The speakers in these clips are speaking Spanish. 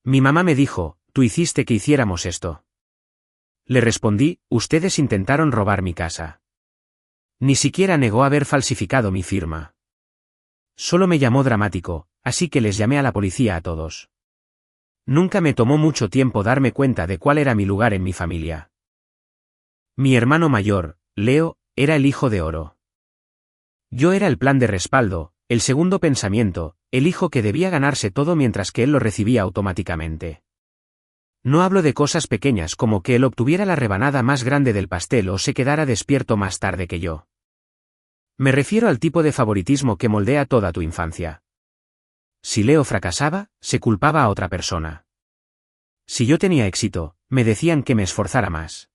Mi mamá me dijo, tú hiciste que hiciéramos esto. Le respondí, ustedes intentaron robar mi casa. Ni siquiera negó haber falsificado mi firma. Solo me llamó dramático, así que les llamé a la policía a todos. Nunca me tomó mucho tiempo darme cuenta de cuál era mi lugar en mi familia. Mi hermano mayor, Leo, era el hijo de oro. Yo era el plan de respaldo, el segundo pensamiento, el hijo que debía ganarse todo mientras que él lo recibía automáticamente. No hablo de cosas pequeñas como que él obtuviera la rebanada más grande del pastel o se quedara despierto más tarde que yo. Me refiero al tipo de favoritismo que moldea toda tu infancia. Si Leo fracasaba, se culpaba a otra persona. Si yo tenía éxito, me decían que me esforzara más.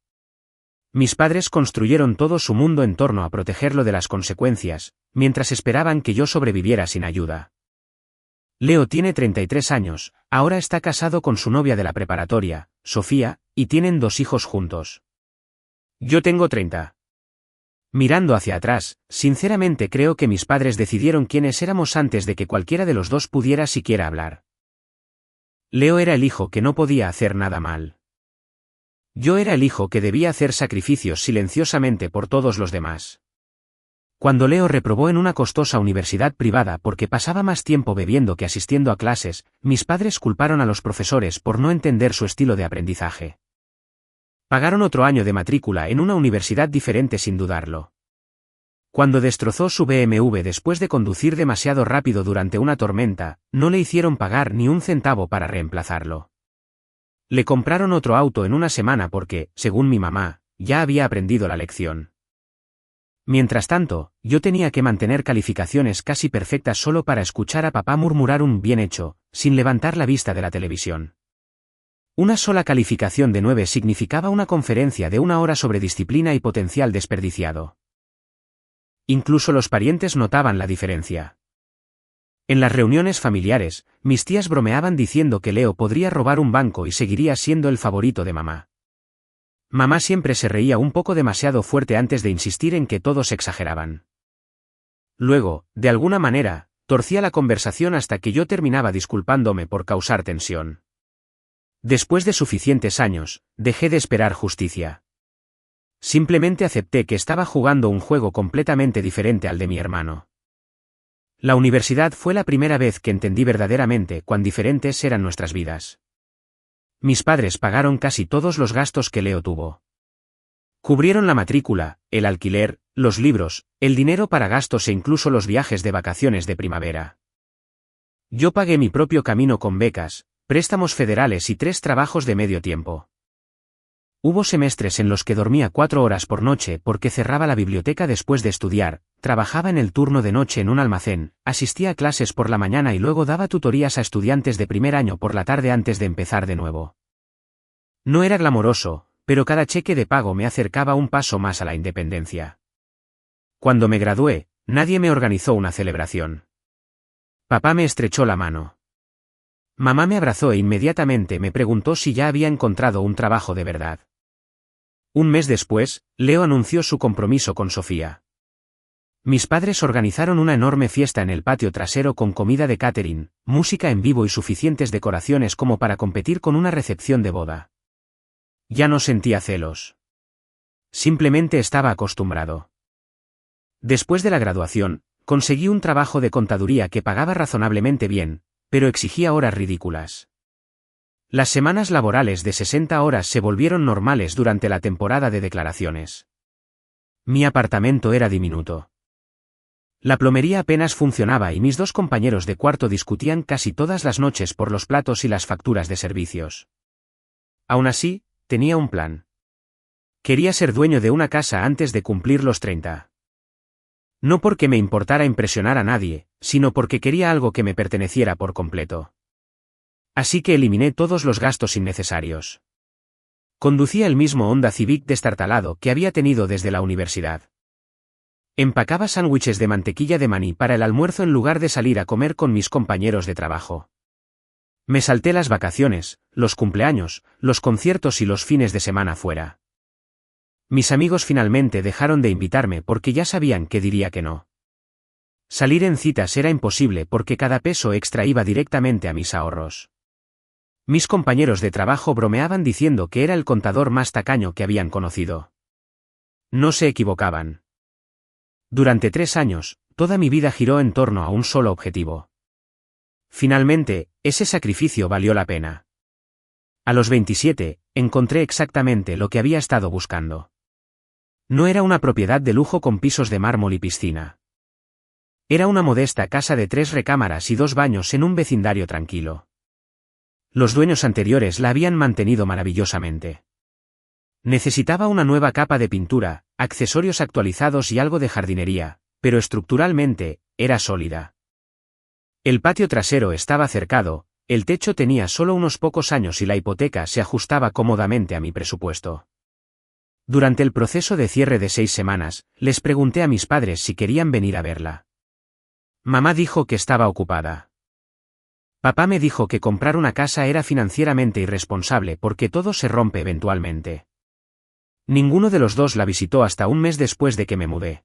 Mis padres construyeron todo su mundo en torno a protegerlo de las consecuencias, mientras esperaban que yo sobreviviera sin ayuda. Leo tiene 33 años, ahora está casado con su novia de la preparatoria, Sofía, y tienen 2 hijos juntos. Yo tengo 30. Mirando hacia atrás, sinceramente creo que mis padres decidieron quiénes éramos antes de que cualquiera de los dos pudiera siquiera hablar. Leo era el hijo que no podía hacer nada mal. Yo era el hijo que debía hacer sacrificios silenciosamente por todos los demás. Cuando Leo reprobó en una costosa universidad privada porque pasaba más tiempo bebiendo que asistiendo a clases, mis padres culparon a los profesores por no entender su estilo de aprendizaje. Pagaron otro año de matrícula en una universidad diferente sin dudarlo. Cuando destrozó su BMW después de conducir demasiado rápido durante una tormenta, no le hicieron pagar ni un centavo para reemplazarlo. Le compraron otro auto en una semana porque, según mi mamá, ya había aprendido la lección. Mientras tanto, yo tenía que mantener calificaciones casi perfectas solo para escuchar a papá murmurar un bien hecho, sin levantar la vista de la televisión. Una sola calificación de 9 significaba una conferencia de 1 hora sobre disciplina y potencial desperdiciado. Incluso los parientes notaban la diferencia. En las reuniones familiares, mis tías bromeaban diciendo que Leo podría robar un banco y seguiría siendo el favorito de mamá. Mamá siempre se reía un poco demasiado fuerte antes de insistir en que todos exageraban. Luego, de alguna manera, torcía la conversación hasta que yo terminaba disculpándome por causar tensión. Después de suficientes años, dejé de esperar justicia. Simplemente acepté que estaba jugando un juego completamente diferente al de mi hermano. La universidad fue la primera vez que entendí verdaderamente cuán diferentes eran nuestras vidas. Mis padres pagaron casi todos los gastos que Leo tuvo. Cubrieron la matrícula, el alquiler, los libros, el dinero para gastos e incluso los viajes de vacaciones de primavera. Yo pagué mi propio camino con becas, préstamos federales y 3 trabajos de medio tiempo. Hubo semestres en los que dormía 4 horas por noche porque cerraba la biblioteca después de estudiar, trabajaba en el turno de noche en un almacén, asistía a clases por la mañana y luego daba tutorías a estudiantes de primer año por la tarde antes de empezar de nuevo. No era glamoroso, pero cada cheque de pago me acercaba un paso más a la independencia. Cuando me gradué, nadie me organizó una celebración. Papá me estrechó la mano. Mamá me abrazó e inmediatamente me preguntó si ya había encontrado un trabajo de verdad. Un mes después, Leo anunció su compromiso con Sofía. Mis padres organizaron una enorme fiesta en el patio trasero con comida de catering, música en vivo y suficientes decoraciones como para competir con una recepción de boda. Ya no sentía celos. Simplemente estaba acostumbrado. Después de la graduación, conseguí un trabajo de contaduría que pagaba razonablemente bien, pero exigía horas ridículas. Las semanas laborales de 60 horas se volvieron normales durante la temporada de declaraciones. Mi apartamento era diminuto. La plomería apenas funcionaba y mis 2 compañeros de cuarto discutían casi todas las noches por los platos y las facturas de servicios. Aún así, tenía un plan. Quería ser dueño de una casa antes de cumplir los 30. No porque me importara impresionar a nadie, sino porque quería algo que me perteneciera por completo. Así que eliminé todos los gastos innecesarios. Conducía el mismo Honda Civic destartalado que había tenido desde la universidad. Empacaba sándwiches de mantequilla de maní para el almuerzo en lugar de salir a comer con mis compañeros de trabajo. Me salté las vacaciones, los cumpleaños, los conciertos y los fines de semana fuera. Mis amigos finalmente dejaron de invitarme porque ya sabían que diría que no. Salir en citas era imposible porque cada peso extra iba directamente a mis ahorros. Mis compañeros de trabajo bromeaban diciendo que era el contador más tacaño que habían conocido. No se equivocaban. Durante 3 años, toda mi vida giró en torno a un solo objetivo. Finalmente, ese sacrificio valió la pena. A los 27, encontré exactamente lo que había estado buscando. No era una propiedad de lujo con pisos de mármol y piscina. Era una modesta casa de 3 recámaras y 2 baños en un vecindario tranquilo. Los dueños anteriores la habían mantenido maravillosamente. Necesitaba una nueva capa de pintura, accesorios actualizados y algo de jardinería, pero estructuralmente, era sólida. El patio trasero estaba cercado, el techo tenía solo unos pocos años y la hipoteca se ajustaba cómodamente a mi presupuesto. Durante el proceso de cierre de 6 semanas, les pregunté a mis padres si querían venir a verla. Mamá dijo que estaba ocupada. Papá me dijo que comprar una casa era financieramente irresponsable porque todo se rompe eventualmente. Ninguno de los dos la visitó hasta un mes después de que me mudé.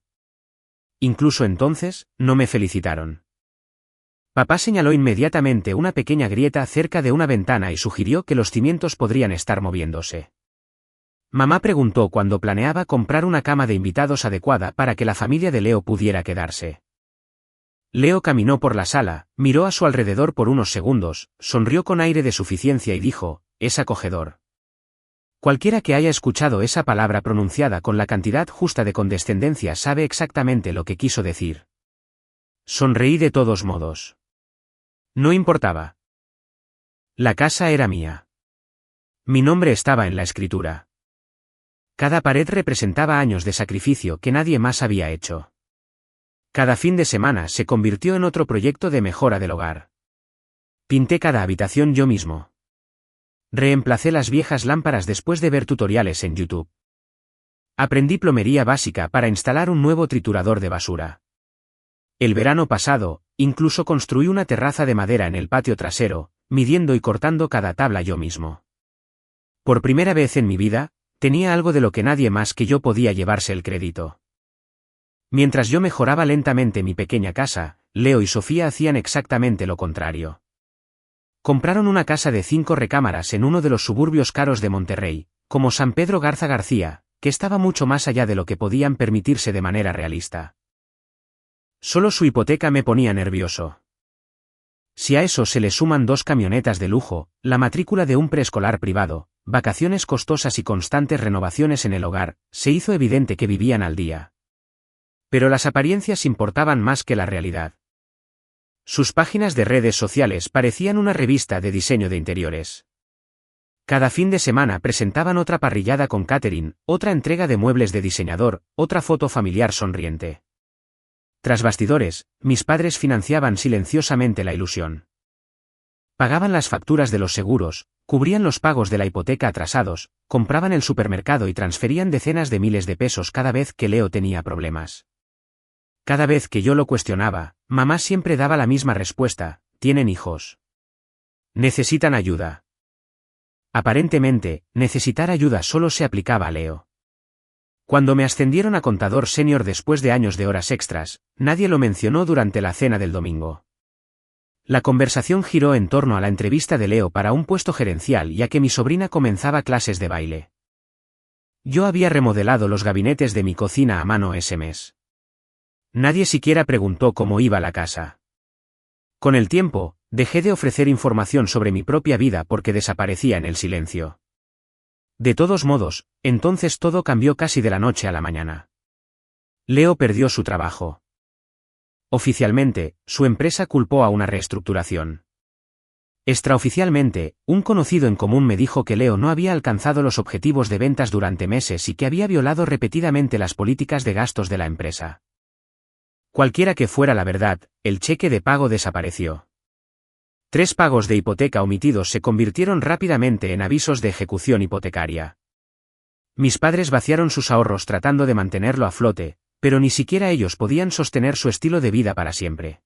Incluso entonces, no me felicitaron. Papá señaló inmediatamente una pequeña grieta cerca de una ventana y sugirió que los cimientos podrían estar moviéndose. Mamá preguntó cuándo planeaba comprar una cama de invitados adecuada para que la familia de Leo pudiera quedarse. Leo caminó por la sala, miró a su alrededor por unos segundos, sonrió con aire de suficiencia y dijo, «Es acogedor». Cualquiera que haya escuchado esa palabra pronunciada con la cantidad justa de condescendencia sabe exactamente lo que quiso decir. Sonreí de todos modos. No importaba. La casa era mía. Mi nombre estaba en la escritura. Cada pared representaba años de sacrificio que nadie más había hecho. Cada fin de semana se convirtió en otro proyecto de mejora del hogar. Pinté cada habitación yo mismo. Reemplacé las viejas lámparas después de ver tutoriales en YouTube. Aprendí plomería básica para instalar un nuevo triturador de basura. El verano pasado, incluso construí una terraza de madera en el patio trasero, midiendo y cortando cada tabla yo mismo. Por primera vez en mi vida, tenía algo de lo que nadie más que yo podía llevarse el crédito. Mientras yo mejoraba lentamente mi pequeña casa, Leo y Sofía hacían exactamente lo contrario. Compraron una casa de 5 recámaras en uno de los suburbios caros de Monterrey, como San Pedro Garza García, que estaba mucho más allá de lo que podían permitirse de manera realista. Solo su hipoteca me ponía nervioso. Si a eso se le suman 2 camionetas de lujo, la matrícula de un preescolar privado, vacaciones costosas y constantes renovaciones en el hogar, se hizo evidente que vivían al día. Pero las apariencias importaban más que la realidad. Sus páginas de redes sociales parecían una revista de diseño de interiores. Cada fin de semana presentaban otra parrillada con catering, otra entrega de muebles de diseñador, otra foto familiar sonriente. Tras bastidores, mis padres financiaban silenciosamente la ilusión. Pagaban las facturas de los seguros, cubrían los pagos de la hipoteca atrasados, compraban el supermercado y transferían decenas de miles de pesos cada vez que Leo tenía problemas. Cada vez que yo lo cuestionaba, mamá siempre daba la misma respuesta: tienen hijos. Necesitan ayuda. Aparentemente, necesitar ayuda solo se aplicaba a Leo. Cuando me ascendieron a contador senior después de años de horas extras, nadie lo mencionó durante la cena del domingo. La conversación giró en torno a la entrevista de Leo para un puesto gerencial y a que mi sobrina comenzaba clases de baile. Yo había remodelado los gabinetes de mi cocina a mano ese mes. Nadie siquiera preguntó cómo iba la casa. Con el tiempo, dejé de ofrecer información sobre mi propia vida porque desaparecía en el silencio. De todos modos, entonces todo cambió casi de la noche a la mañana. Leo perdió su trabajo. Oficialmente, su empresa culpó a una reestructuración. Extraoficialmente, un conocido en común me dijo que Leo no había alcanzado los objetivos de ventas durante meses y que había violado repetidamente las políticas de gastos de la empresa. Cualquiera que fuera la verdad, el cheque de pago desapareció. 3 pagos de hipoteca omitidos se convirtieron rápidamente en avisos de ejecución hipotecaria. Mis padres vaciaron sus ahorros tratando de mantenerlo a flote, pero ni siquiera ellos podían sostener su estilo de vida para siempre.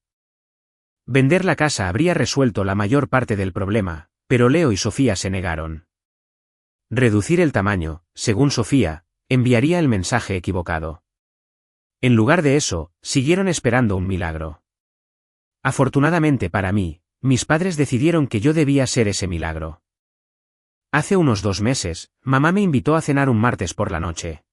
Vender la casa habría resuelto la mayor parte del problema, pero Leo y Sofía se negaron. Reducir el tamaño, según Sofía, enviaría el mensaje equivocado. En lugar de eso, siguieron esperando un milagro. Afortunadamente para mí, mis padres decidieron que yo debía ser ese milagro. Hace unos 2 meses, mamá me invitó a cenar un martes por la noche.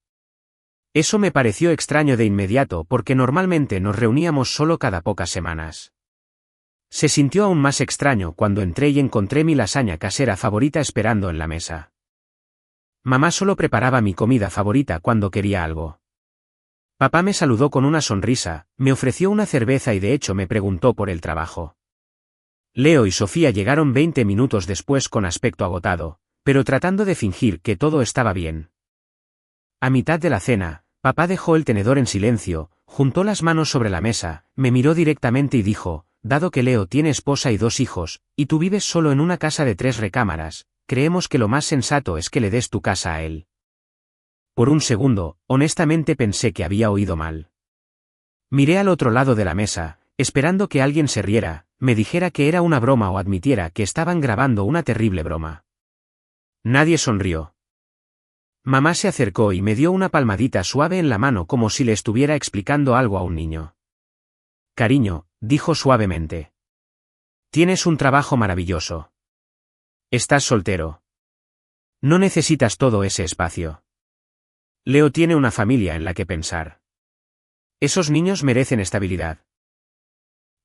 Eso me pareció extraño de inmediato porque normalmente nos reuníamos solo cada pocas semanas. Se sintió aún más extraño cuando entré y encontré mi lasaña casera favorita esperando en la mesa. Mamá solo preparaba mi comida favorita cuando quería algo. Papá me saludó con una sonrisa, me ofreció una cerveza y de hecho me preguntó por el trabajo. Leo y Sofía llegaron 20 minutos después con aspecto agotado, pero tratando de fingir que todo estaba bien. A mitad de la cena, papá dejó el tenedor en silencio, juntó las manos sobre la mesa, me miró directamente y dijo: dado que Leo tiene esposa y 2 hijos, y tú vives solo en una casa de 3 recámaras, creemos que lo más sensato es que le des tu casa a él. Por un segundo, honestamente pensé que había oído mal. Miré al otro lado de la mesa, esperando que alguien se riera, me dijera que era una broma o admitiera que estaban grabando una terrible broma. Nadie sonrió. Mamá se acercó y me dio una palmadita suave en la mano como si le estuviera explicando algo a un niño. Cariño, dijo suavemente. Tienes un trabajo maravilloso. Estás soltero. No necesitas todo ese espacio. Leo tiene una familia en la que pensar. Esos niños merecen estabilidad.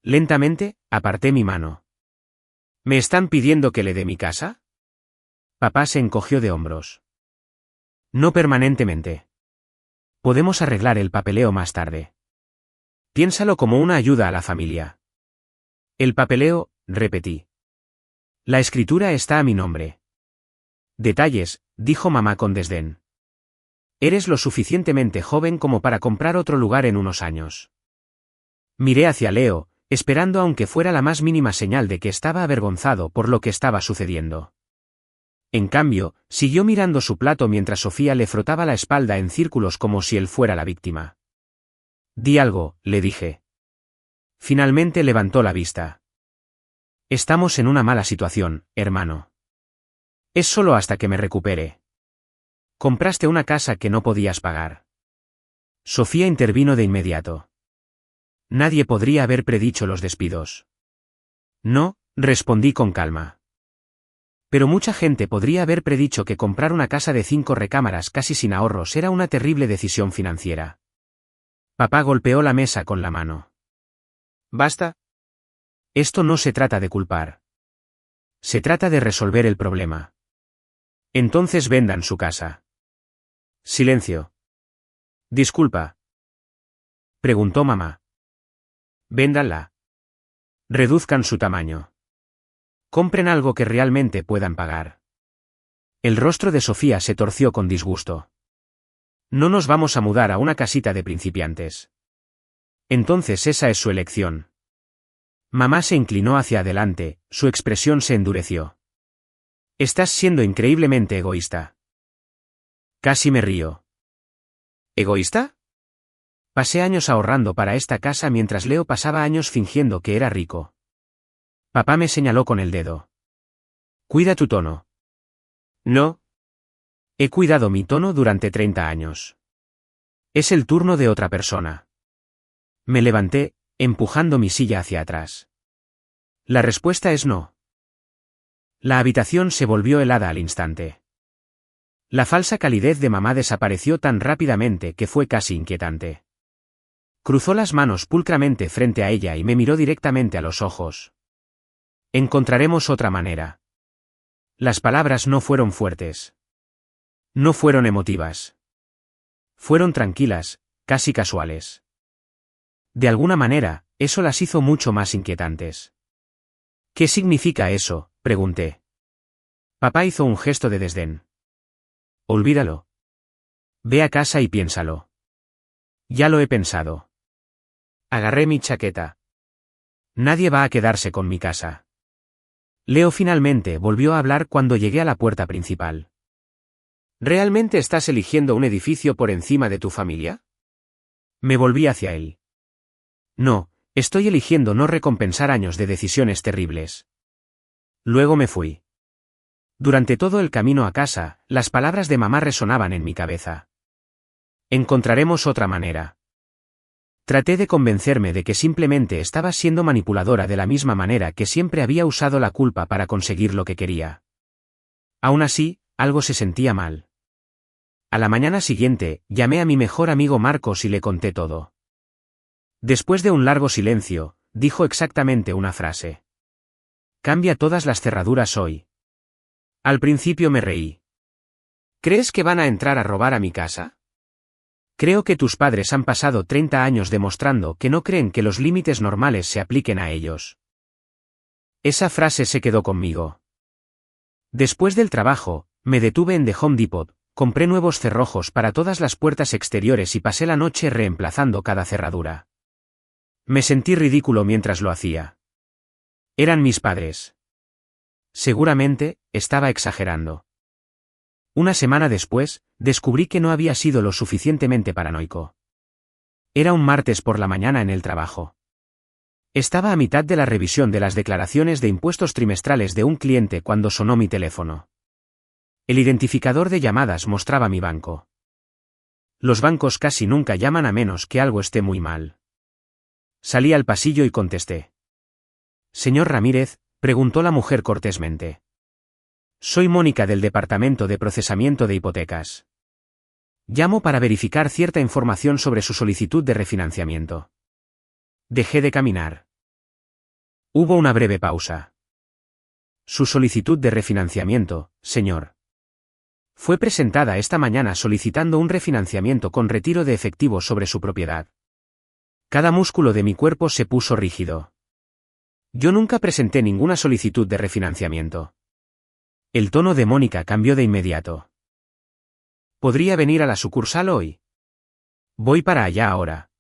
Lentamente, aparté mi mano. ¿Me están pidiendo que le dé mi casa? Papá se encogió de hombros. No permanentemente. Podemos arreglar el papeleo más tarde. Piénsalo como una ayuda a la familia. El papeleo, repetí. La escritura está a mi nombre. Detalles, dijo mamá con desdén. Eres lo suficientemente joven como para comprar otro lugar en unos años. Miré hacia Leo, esperando aunque fuera la más mínima señal de que estaba avergonzado por lo que estaba sucediendo. En cambio, siguió mirando su plato mientras Sofía le frotaba la espalda en círculos como si él fuera la víctima. Di algo, le dije. Finalmente levantó la vista. Estamos en una mala situación, hermano. Es solo hasta que me recupere. Compraste una casa que no podías pagar. Sofía intervino de inmediato. Nadie podría haber predicho los despidos. No, respondí con calma. Pero mucha gente podría haber predicho que comprar una casa de 5 recámaras casi sin ahorros era una terrible decisión financiera. Papá golpeó la mesa con la mano. ¿Basta? Esto no se trata de culpar. Se trata de resolver el problema. Entonces vendan su casa. Silencio. Disculpa. Preguntó mamá. Véndanla. Reduzcan su tamaño. Compren algo que realmente puedan pagar. El rostro de Sofía se torció con disgusto. No nos vamos a mudar a una casita de principiantes. Entonces esa es su elección. Mamá se inclinó hacia adelante, su expresión se endureció. Estás siendo increíblemente egoísta. Casi me río. ¿Egoísta? Pasé años ahorrando para esta casa mientras Leo pasaba años fingiendo que era rico. Papá me señaló con el dedo. Cuida tu tono. No. He cuidado mi tono durante 30 años. Es el turno de otra persona. Me levanté, empujando mi silla hacia atrás. La respuesta es no. La habitación se volvió helada al instante. La falsa calidez de mamá desapareció tan rápidamente que fue casi inquietante. Cruzó las manos pulcramente frente a ella y me miró directamente a los ojos. Encontraremos otra manera. Las palabras no fueron fuertes. No fueron emotivas. Fueron tranquilas, casi casuales. De alguna manera, eso las hizo mucho más inquietantes. ¿Qué significa eso?, pregunté. Papá hizo un gesto de desdén. Olvídalo. Ve a casa y piénsalo. Ya lo he pensado. Agarré mi chaqueta. Nadie va a quedarse con mi casa. Leo finalmente volvió a hablar cuando llegué a la puerta principal. ¿Realmente estás eligiendo un edificio por encima de tu familia? Me volví hacia él. No, estoy eligiendo no recompensar años de decisiones terribles. Luego me fui. Durante todo el camino a casa, las palabras de mamá resonaban en mi cabeza. Encontraremos otra manera. Traté de convencerme de que simplemente estaba siendo manipuladora de la misma manera que siempre había usado la culpa para conseguir lo que quería. Aún así, algo se sentía mal. A la mañana siguiente, llamé a mi mejor amigo Marcos y le conté todo. Después de un largo silencio, dijo exactamente una frase. Cambia todas las cerraduras hoy. Al principio me reí. ¿Crees que van a entrar a robar a mi casa? Creo que tus padres han pasado 30 años demostrando que no creen que los límites normales se apliquen a ellos. Esa frase se quedó conmigo. Después del trabajo, me detuve en The Home Depot, compré nuevos cerrojos para todas las puertas exteriores y pasé la noche reemplazando cada cerradura. Me sentí ridículo mientras lo hacía. Eran mis padres. Seguramente, estaba exagerando. Una semana después, descubrí que no había sido lo suficientemente paranoico. Era un martes por la mañana en el trabajo. Estaba a mitad de la revisión de las declaraciones de impuestos trimestrales de un cliente cuando sonó mi teléfono. El identificador de llamadas mostraba mi banco. Los bancos casi nunca llaman a menos que algo esté muy mal. Salí al pasillo y contesté. Señor Ramírez, preguntó la mujer cortésmente. Soy Mónica del Departamento de Procesamiento de Hipotecas. Llamo para verificar cierta información sobre su solicitud de refinanciamiento. Dejé de caminar. Hubo una breve pausa. Su solicitud de refinanciamiento, señor. Fue presentada esta mañana solicitando un refinanciamiento con retiro de efectivo sobre su propiedad. Cada músculo de mi cuerpo se puso rígido. Yo nunca presenté ninguna solicitud de refinanciamiento. El tono de Mónica cambió de inmediato. ¿Podría venir a la sucursal hoy? Voy para allá ahora.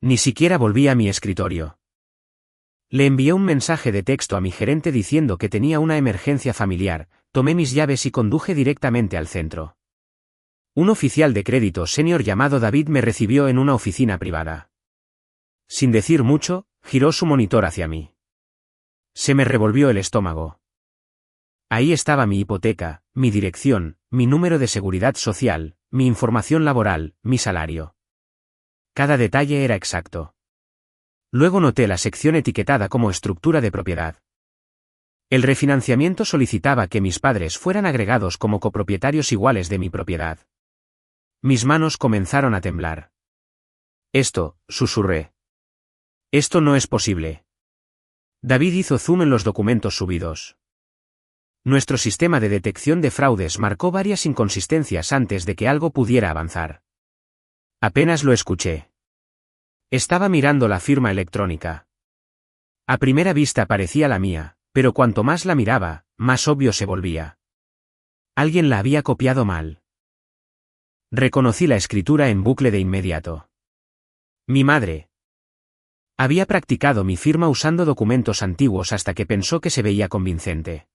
Ni siquiera volví a mi escritorio. Le envié un mensaje de texto a mi gerente diciendo que tenía una emergencia familiar, tomé mis llaves y conduje directamente al centro. Un oficial de crédito senior llamado David me recibió en una oficina privada. Sin decir mucho, giró su monitor hacia mí. Se me revolvió el estómago. Ahí estaba mi hipoteca, mi dirección, mi número de seguridad social, mi información laboral, mi salario. Cada detalle era exacto. Luego noté la sección etiquetada como estructura de propiedad. El refinanciamiento solicitaba que mis padres fueran agregados como copropietarios iguales de mi propiedad. Mis manos comenzaron a temblar. Esto, susurré. Esto no es posible. David hizo zoom en los documentos subidos. Nuestro sistema de detección de fraudes marcó varias inconsistencias antes de que algo pudiera avanzar. Apenas lo escuché. Estaba mirando la firma electrónica. A primera vista parecía la mía, pero cuanto más la miraba, más obvio se volvía. Alguien la había copiado mal. Reconocí la escritura en bucle de inmediato. Mi madre. Había practicado mi firma usando documentos antiguos hasta que pensó que se veía convincente.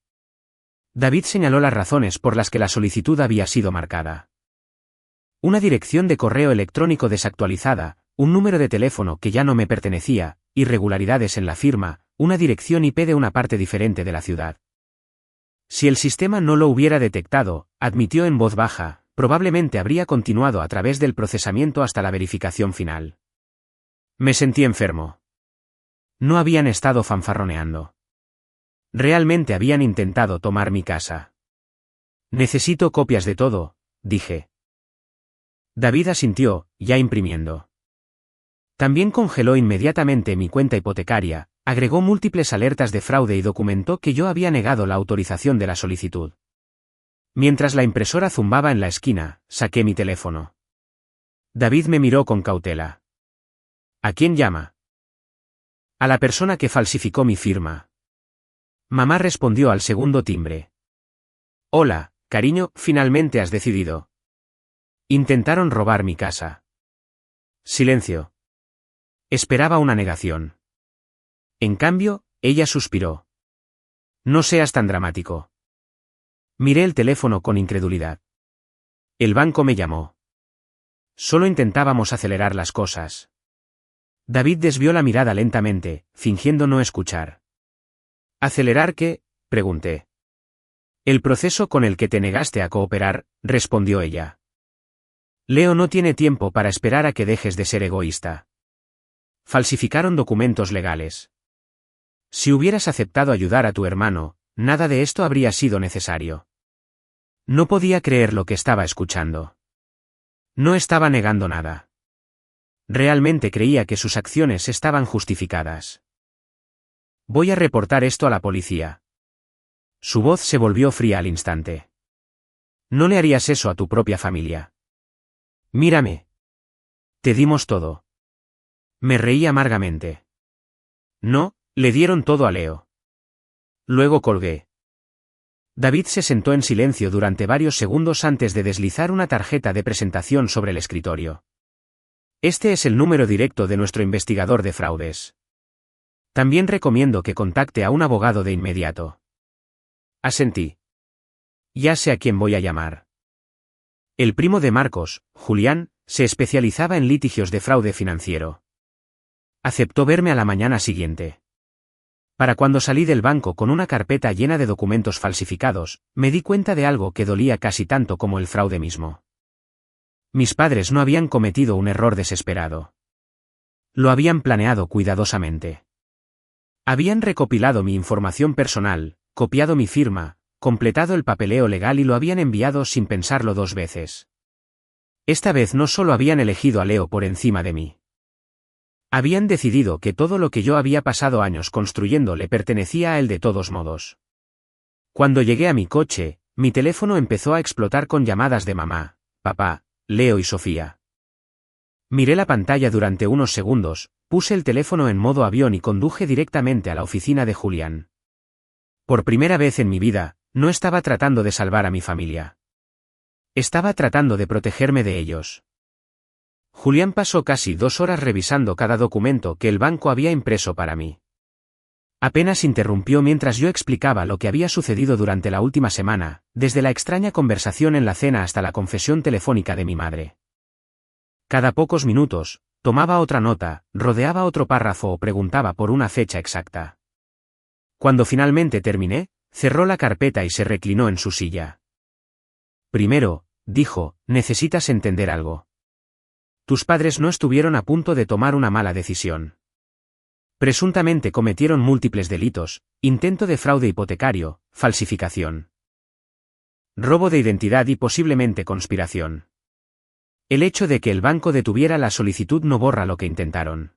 David señaló las razones por las que la solicitud había sido marcada. Una dirección de correo electrónico desactualizada, un número de teléfono que ya no me pertenecía, irregularidades en la firma, una dirección IP de una parte diferente de la ciudad. Si el sistema no lo hubiera detectado, admitió en voz baja, probablemente habría continuado a través del procesamiento hasta la verificación final. Me sentí enfermo. No habían estado fanfarroneando. Realmente habían intentado tomar mi casa. Necesito copias de todo, dije. David asintió, ya imprimiendo. También congeló inmediatamente mi cuenta hipotecaria, agregó múltiples alertas de fraude y documentó que yo había negado la autorización de la solicitud. Mientras la impresora zumbaba en la esquina, saqué mi teléfono. David me miró con cautela. ¿A quién llama? A la persona que falsificó mi firma. Mamá respondió al segundo timbre. Hola, cariño, finalmente has decidido. Intentaron robar mi casa. Silencio. Esperaba una negación. En cambio, ella suspiró. No seas tan dramático. Miré el teléfono con incredulidad. El banco me llamó. Solo intentábamos acelerar las cosas. David desvió la mirada lentamente, fingiendo no escuchar. ¿Acelerar qué?, pregunté. El proceso con el que te negaste a cooperar, respondió ella. Leo no tiene tiempo para esperar a que dejes de ser egoísta. Falsificaron documentos legales. Si hubieras aceptado ayudar a tu hermano, nada de esto habría sido necesario. No podía creer lo que estaba escuchando. No estaba negando nada. Realmente creía que sus acciones estaban justificadas. Voy a reportar esto a la policía. Su voz se volvió fría al instante. No le harías eso a tu propia familia. Mírame. Te dimos todo. Me reí amargamente. No, le dieron todo a Leo. Luego colgué. David se sentó en silencio durante varios segundos antes de deslizar una tarjeta de presentación sobre el escritorio. Este es el número directo de nuestro investigador de fraudes. También recomiendo que contacte a un abogado de inmediato. Asentí. Ya sé a quién voy a llamar. El primo de Marcos, Julián, se especializaba en litigios de fraude financiero. Aceptó verme a la mañana siguiente. Para cuando salí del banco con una carpeta llena de documentos falsificados, me di cuenta de algo que dolía casi tanto como el fraude mismo. Mis padres no habían cometido un error desesperado. Lo habían planeado cuidadosamente. Habían recopilado mi información personal, copiado mi firma, completado el papeleo legal y lo habían enviado sin pensarlo 2 veces. Esta vez no solo habían elegido a Leo por encima de mí. Habían decidido que todo lo que yo había pasado años construyendo le pertenecía a él de todos modos. Cuando llegué a mi coche, mi teléfono empezó a explotar con llamadas de mamá, papá, Leo y Sofía. Miré la pantalla durante unos segundos, puse el teléfono en modo avión y conduje directamente a la oficina de Julián. Por primera vez en mi vida, no estaba tratando de salvar a mi familia. Estaba tratando de protegerme de ellos. Julián pasó casi 2 horas revisando cada documento que el banco había impreso para mí. Apenas interrumpió mientras yo explicaba lo que había sucedido durante la última semana, desde la extraña conversación en la cena hasta la confesión telefónica de mi madre. Cada pocos minutos, tomaba otra nota, rodeaba otro párrafo o preguntaba por una fecha exacta. Cuando finalmente terminé, cerró la carpeta y se reclinó en su silla. Primero, dijo, necesitas entender algo. Tus padres no estuvieron a punto de tomar una mala decisión. Presuntamente cometieron múltiples delitos: intento de fraude hipotecario, falsificación, robo de identidad y posiblemente conspiración. El hecho de que el banco detuviera la solicitud no borra lo que intentaron.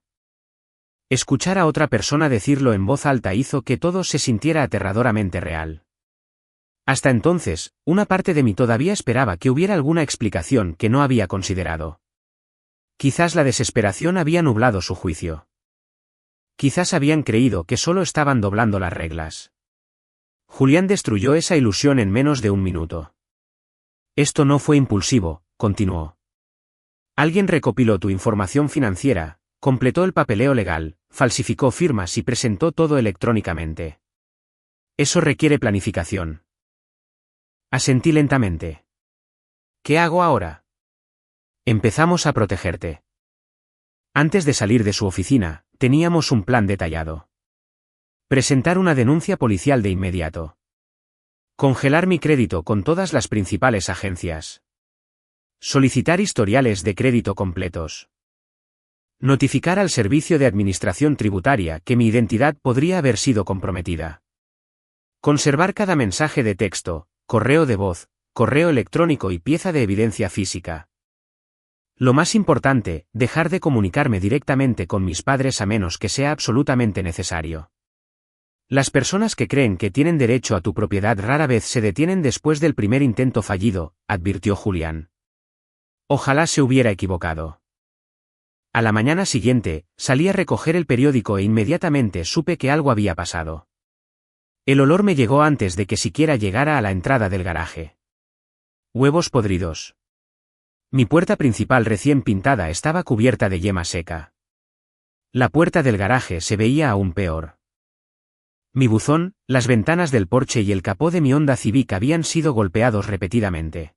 Escuchar a otra persona decirlo en voz alta hizo que todo se sintiera aterradoramente real. Hasta entonces, una parte de mí todavía esperaba que hubiera alguna explicación que no había considerado. Quizás la desesperación había nublado su juicio. Quizás habían creído que solo estaban doblando las reglas. Julián destruyó esa ilusión en menos de 1 minuto. Esto no fue impulsivo, continuó. Alguien recopiló tu información financiera, completó el papeleo legal, falsificó firmas y presentó todo electrónicamente. Eso requiere planificación. Asentí lentamente. ¿Qué hago ahora? Empezamos a protegerte. Antes de salir de su oficina, teníamos un plan detallado. Presentar una denuncia policial de inmediato. Congelar mi crédito con todas las principales agencias. Solicitar historiales de crédito completos. Notificar al Servicio de Administración Tributaria que mi identidad podría haber sido comprometida. Conservar cada mensaje de texto, correo de voz, correo electrónico y pieza de evidencia física. Lo más importante, dejar de comunicarme directamente con mis padres a menos que sea absolutamente necesario. Las personas que creen que tienen derecho a tu propiedad rara vez se detienen después del primer intento fallido, advirtió Julián. Ojalá se hubiera equivocado. A la mañana siguiente, salí a recoger el periódico e inmediatamente supe que algo había pasado. El olor me llegó antes de que siquiera llegara a la entrada del garaje. Huevos podridos. Mi puerta principal recién pintada estaba cubierta de yema seca. La puerta del garaje se veía aún peor. Mi buzón, las ventanas del porche y el capó de mi Honda Civic habían sido golpeados repetidamente.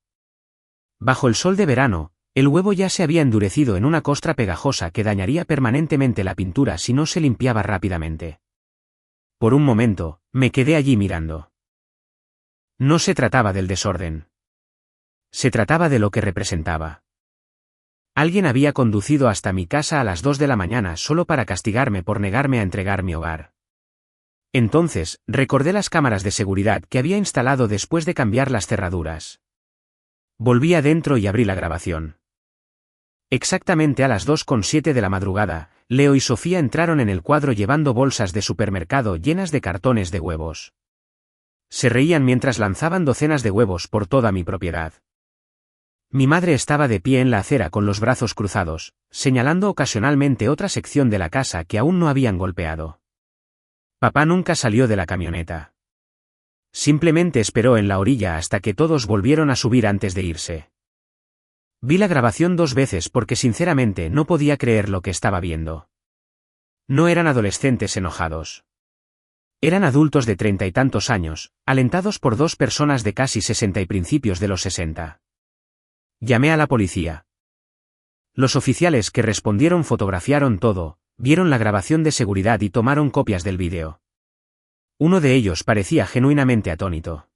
Bajo el sol de verano, el huevo ya se había endurecido en una costra pegajosa que dañaría permanentemente la pintura si no se limpiaba rápidamente. Por un momento, me quedé allí mirando. No se trataba del desorden. Se trataba de lo que representaba. Alguien había conducido hasta mi casa a las 2 de la mañana solo para castigarme por negarme a entregar mi hogar. Entonces, recordé las cámaras de seguridad que había instalado después de cambiar las cerraduras. Volví adentro y abrí la grabación. Exactamente a las 2:07 de la madrugada, Leo y Sofía entraron en el cuadro llevando bolsas de supermercado llenas de cartones de huevos. Se reían mientras lanzaban docenas de huevos por toda mi propiedad. Mi madre estaba de pie en la acera con los brazos cruzados, señalando ocasionalmente otra sección de la casa que aún no habían golpeado. Papá nunca salió de la camioneta. Simplemente esperó en la orilla hasta que todos volvieron a subir antes de irse. Vi la grabación 2 veces porque sinceramente no podía creer lo que estaba viendo. No eran adolescentes enojados. Eran adultos de 30 y tantos años, alentados por 2 personas de casi 60 y principios de los 60. Llamé a la policía. Los oficiales que respondieron fotografiaron todo, vieron la grabación de seguridad y tomaron copias del vídeo. Uno de ellos parecía genuinamente atónito.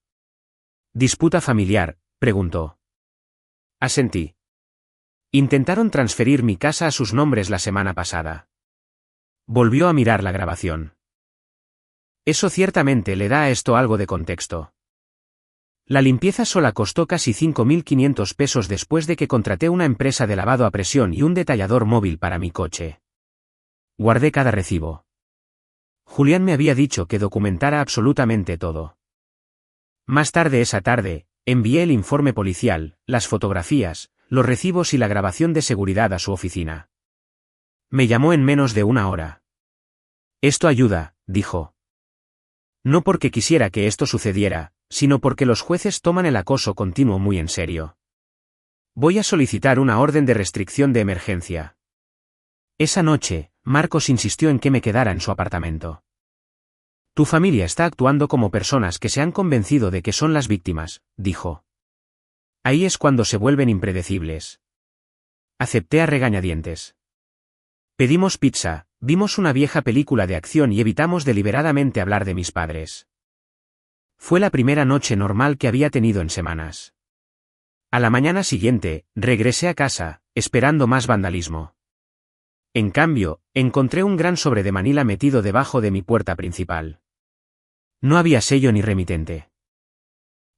¿Disputa familiar?, preguntó. Asentí. Intentaron transferir mi casa a sus nombres la semana pasada. Volvió a mirar la grabación. Eso ciertamente le da a esto algo de contexto. La limpieza sola costó casi 5.500 pesos después de que contraté una empresa de lavado a presión y un detallador móvil para mi coche. Guardé cada recibo. Julián me había dicho que documentara absolutamente todo. Más tarde esa tarde, envié el informe policial, las fotografías, los recibos y la grabación de seguridad a su oficina. Me llamó en menos de 1 hora. Esto ayuda, dijo. No porque quisiera que esto sucediera, sino porque los jueces toman el acoso continuo muy en serio. Voy a solicitar una orden de restricción de emergencia. Esa noche, Marcos insistió en que me quedara en su apartamento. Tu familia está actuando como personas que se han convencido de que son las víctimas, dijo. Ahí es cuando se vuelven impredecibles. Acepté a regañadientes. Pedimos pizza, vimos una vieja película de acción y evitamos deliberadamente hablar de mis padres. Fue la primera noche normal que había tenido en semanas. A la mañana siguiente, regresé a casa, esperando más vandalismo. En cambio, encontré un gran sobre de Manila metido debajo de mi puerta principal. No había sello ni remitente.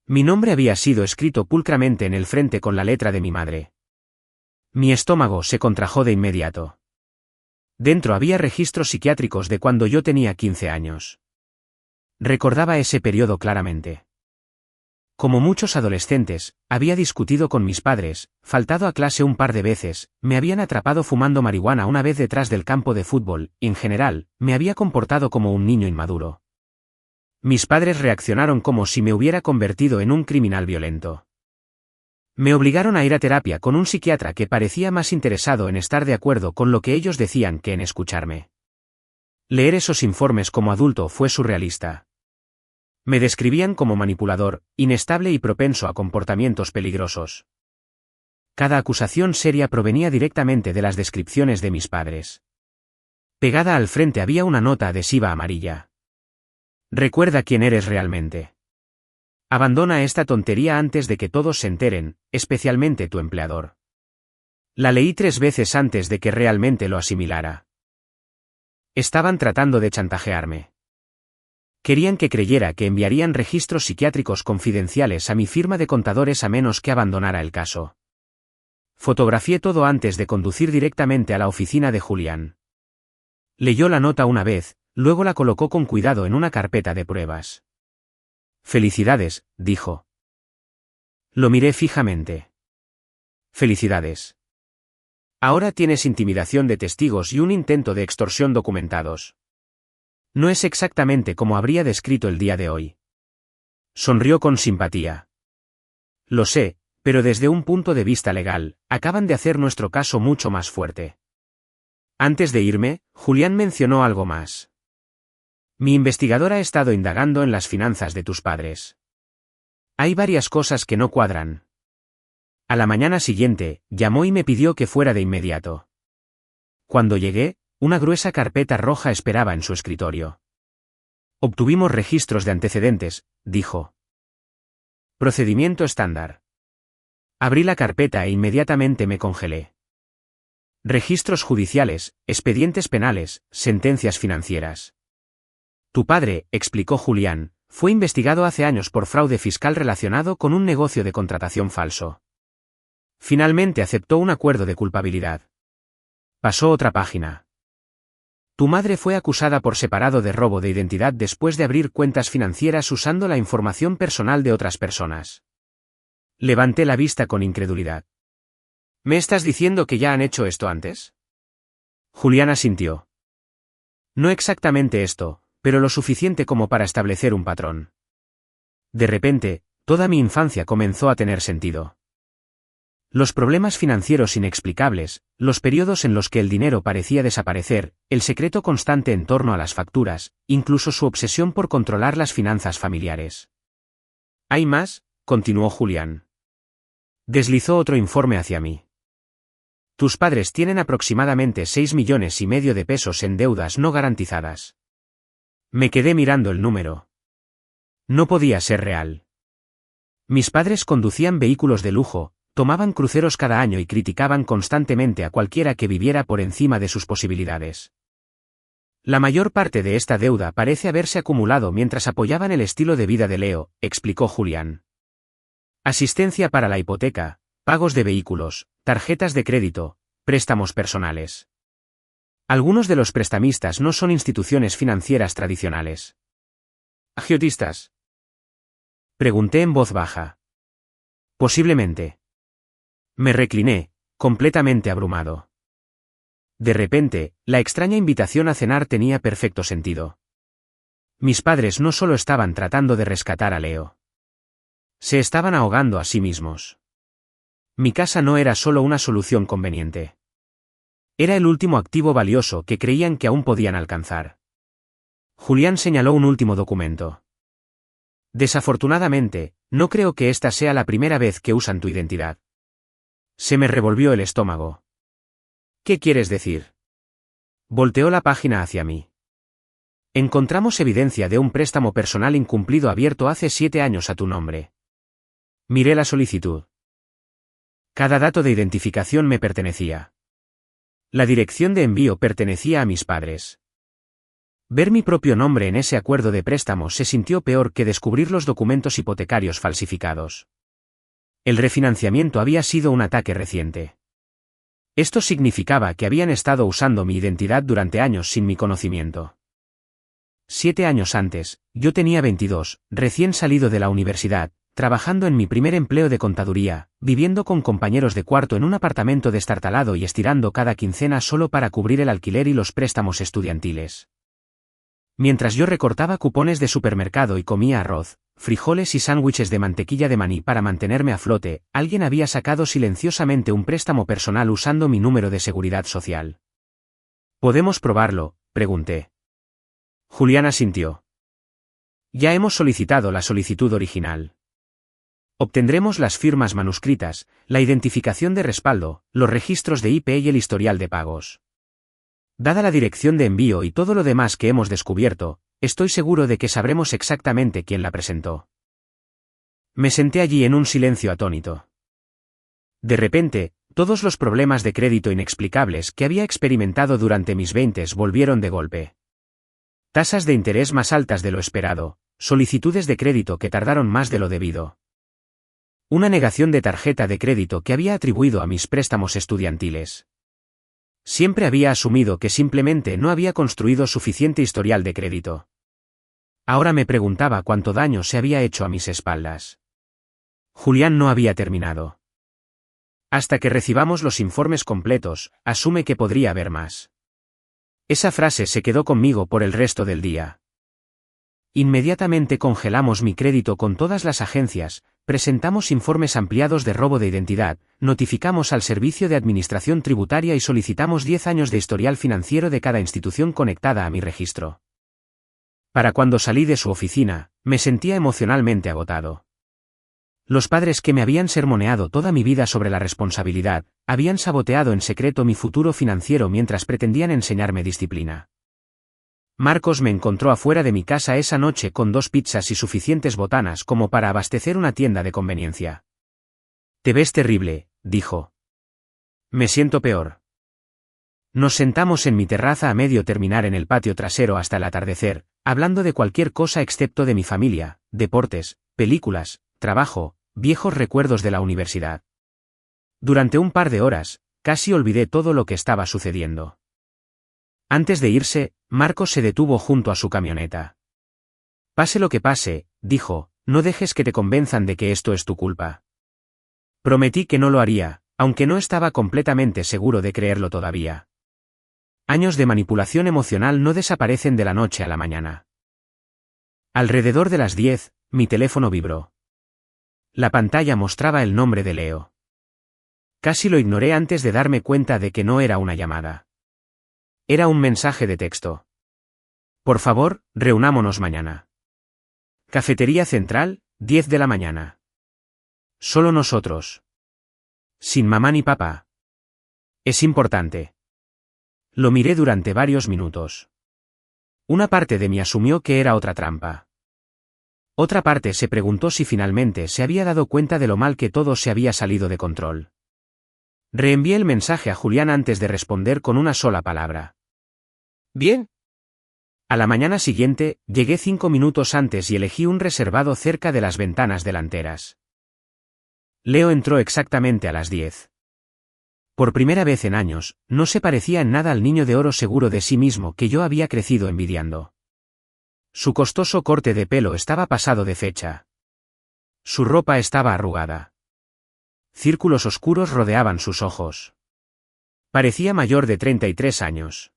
Mi nombre había sido escrito pulcramente en el frente con la letra de mi madre. Mi estómago se contrajo de inmediato. Dentro había registros psiquiátricos de cuando yo tenía 15 años. Recordaba ese periodo claramente. Como muchos adolescentes, había discutido con mis padres, faltado a clase un par de veces, me habían atrapado fumando marihuana una vez detrás del campo de fútbol, y en general, me había comportado como un niño inmaduro. Mis padres reaccionaron como si me hubiera convertido en un criminal violento. Me obligaron a ir a terapia con un psiquiatra que parecía más interesado en estar de acuerdo con lo que ellos decían que en escucharme. Leer esos informes como adulto fue surrealista. Me describían como manipulador, inestable y propenso a comportamientos peligrosos. Cada acusación seria provenía directamente de las descripciones de mis padres. Pegada al frente había una nota adhesiva amarilla. Recuerda quién eres realmente. Abandona esta tontería antes de que todos se enteren, especialmente tu empleador. La leí 3 veces antes de que realmente lo asimilara. Estaban tratando de chantajearme. Querían que creyera que enviarían registros psiquiátricos confidenciales a mi firma de contadores a menos que abandonara el caso. Fotografié todo antes de conducir directamente a la oficina de Julián. Leyó la nota una vez, luego la colocó con cuidado en una carpeta de pruebas. Felicidades, dijo. Lo miré fijamente. Felicidades. Ahora tienes intimidación de testigos y un intento de extorsión documentados. No es exactamente como habría descrito el día de hoy. Sonrió con simpatía. Lo sé, pero desde un punto de vista legal, acaban de hacer nuestro caso mucho más fuerte. Antes de irme, Julián mencionó algo más. Mi investigador ha estado indagando en las finanzas de tus padres. Hay varias cosas que no cuadran. A la mañana siguiente, llamó y me pidió que fuera de inmediato. Cuando llegué, una gruesa carpeta roja esperaba en su escritorio. Obtuvimos registros de antecedentes, dijo. Procedimiento estándar. Abrí la carpeta e inmediatamente me congelé. Registros judiciales, expedientes penales, sentencias financieras. Tu padre, explicó Julián, fue investigado hace años por fraude fiscal relacionado con un negocio de contratación falso. Finalmente aceptó un acuerdo de culpabilidad. Pasó otra página. Tu madre fue acusada por separado de robo de identidad después de abrir cuentas financieras usando la información personal de otras personas. Levanté la vista con incredulidad. ¿Me estás diciendo que ya han hecho esto antes? Julián asintió. No exactamente esto, pero lo suficiente como para establecer un patrón. De repente, toda mi infancia comenzó a tener sentido. Los problemas financieros inexplicables, los periodos en los que el dinero parecía desaparecer, el secreto constante en torno a las facturas, incluso su obsesión por controlar las finanzas familiares. ¿Hay más?, continuó Julián. Deslizó otro informe hacia mí. Tus padres tienen aproximadamente 6,5 millones de pesos en deudas no garantizadas. Me quedé mirando el número. No podía ser real. Mis padres conducían vehículos de lujo, tomaban cruceros cada año y criticaban constantemente a cualquiera que viviera por encima de sus posibilidades. La mayor parte de esta deuda parece haberse acumulado mientras apoyaban el estilo de vida de Leo, explicó Julián. Asistencia para la hipoteca, pagos de vehículos, tarjetas de crédito, préstamos personales. Algunos de los prestamistas no son instituciones financieras tradicionales. ¿Agiotistas?, pregunté en voz baja. Posiblemente. Me recliné, completamente abrumado. De repente, la extraña invitación a cenar tenía perfecto sentido. Mis padres no solo estaban tratando de rescatar a Leo. Se estaban ahogando a sí mismos. Mi casa no era solo una solución conveniente. Era el último activo valioso que creían que aún podían alcanzar. Julián señaló un último documento. Desafortunadamente, no creo que esta sea la primera vez que usan tu identidad. Se me revolvió el estómago. ¿Qué quieres decir? Volteó la página hacia mí. Encontramos evidencia de un préstamo personal incumplido abierto hace 7 años a tu nombre. Miré la solicitud. Cada dato de identificación me pertenecía. La dirección de envío pertenecía a mis padres. Ver mi propio nombre en ese acuerdo de préstamo se sintió peor que descubrir los documentos hipotecarios falsificados. El refinanciamiento había sido un ataque reciente. Esto significaba que habían estado usando mi identidad durante años sin mi conocimiento. 7 años antes, yo tenía 22, recién salido de la universidad, trabajando en mi primer empleo de contaduría, viviendo con compañeros de cuarto en un apartamento destartalado y estirando cada quincena solo para cubrir el alquiler y los préstamos estudiantiles. Mientras yo recortaba cupones de supermercado y comía arroz, frijoles y sándwiches de mantequilla de maní para mantenerme a flote, alguien había sacado silenciosamente un préstamo personal usando mi número de seguridad social. ¿Podemos probarlo?, pregunté. Julián asintió. Ya hemos solicitado la solicitud original. Obtendremos las firmas manuscritas, la identificación de respaldo, los registros de IP y el historial de pagos. Dada la dirección de envío y todo lo demás que hemos descubierto, estoy seguro de que sabremos exactamente quién la presentó. Me senté allí en un silencio atónito. De repente, todos los problemas de crédito inexplicables que había experimentado durante mis 20s volvieron de golpe. Tasas de interés más altas de lo esperado, solicitudes de crédito que tardaron más de lo debido. Una negación de tarjeta de crédito que había atribuido a mis préstamos estudiantiles. Siempre había asumido que simplemente no había construido suficiente historial de crédito. Ahora me preguntaba cuánto daño se había hecho a mis espaldas. Julián no había terminado. Hasta que recibamos los informes completos, asume que podría haber más. Esa frase se quedó conmigo por el resto del día. Inmediatamente congelamos mi crédito con todas las agencias, presentamos informes ampliados de robo de identidad, notificamos al Servicio de Administración Tributaria y solicitamos 10 años de historial financiero de cada institución conectada a mi registro. Para cuando salí de su oficina, me sentía emocionalmente agotado. Los padres que me habían sermoneado toda mi vida sobre la responsabilidad, habían saboteado en secreto mi futuro financiero mientras pretendían enseñarme disciplina. Marcos me encontró afuera de mi casa esa noche con 2 pizzas y suficientes botanas como para abastecer una tienda de conveniencia. «Te ves terrible», dijo. «Me siento peor». Nos sentamos en mi terraza a medio terminar en el patio trasero hasta el atardecer, hablando de cualquier cosa excepto de mi familia, deportes, películas, trabajo, viejos recuerdos de la universidad. Durante un par de horas, casi olvidé todo lo que estaba sucediendo. Antes de irse, Marcos se detuvo junto a su camioneta. Pase lo que pase, dijo, no dejes que te convenzan de que esto es tu culpa. Prometí que no lo haría, aunque no estaba completamente seguro de creerlo todavía. Años de manipulación emocional no desaparecen de la noche a la mañana. Alrededor de las 10, mi teléfono vibró. La pantalla mostraba el nombre de Leo. Casi lo ignoré antes de darme cuenta de que no era una llamada. Era un mensaje de texto. Por favor, reunámonos mañana. Cafetería Central, 10 de la mañana. Solo nosotros. Sin mamá ni papá. Es importante. Lo miré durante varios minutos. Una parte de mí asumió que era otra trampa. Otra parte se preguntó si finalmente se había dado cuenta de lo mal que todo se había salido de control. Reenvié el mensaje a Julián antes de responder con una sola palabra. Bien. A la mañana siguiente, llegué 5 minutos antes y elegí un reservado cerca de las ventanas delanteras. Leo entró exactamente a las 10. Por primera vez en años, no se parecía en nada al niño de oro seguro de sí mismo que yo había crecido envidiando. Su costoso corte de pelo estaba pasado de fecha. Su ropa estaba arrugada. Círculos oscuros rodeaban sus ojos. Parecía mayor de 33 años.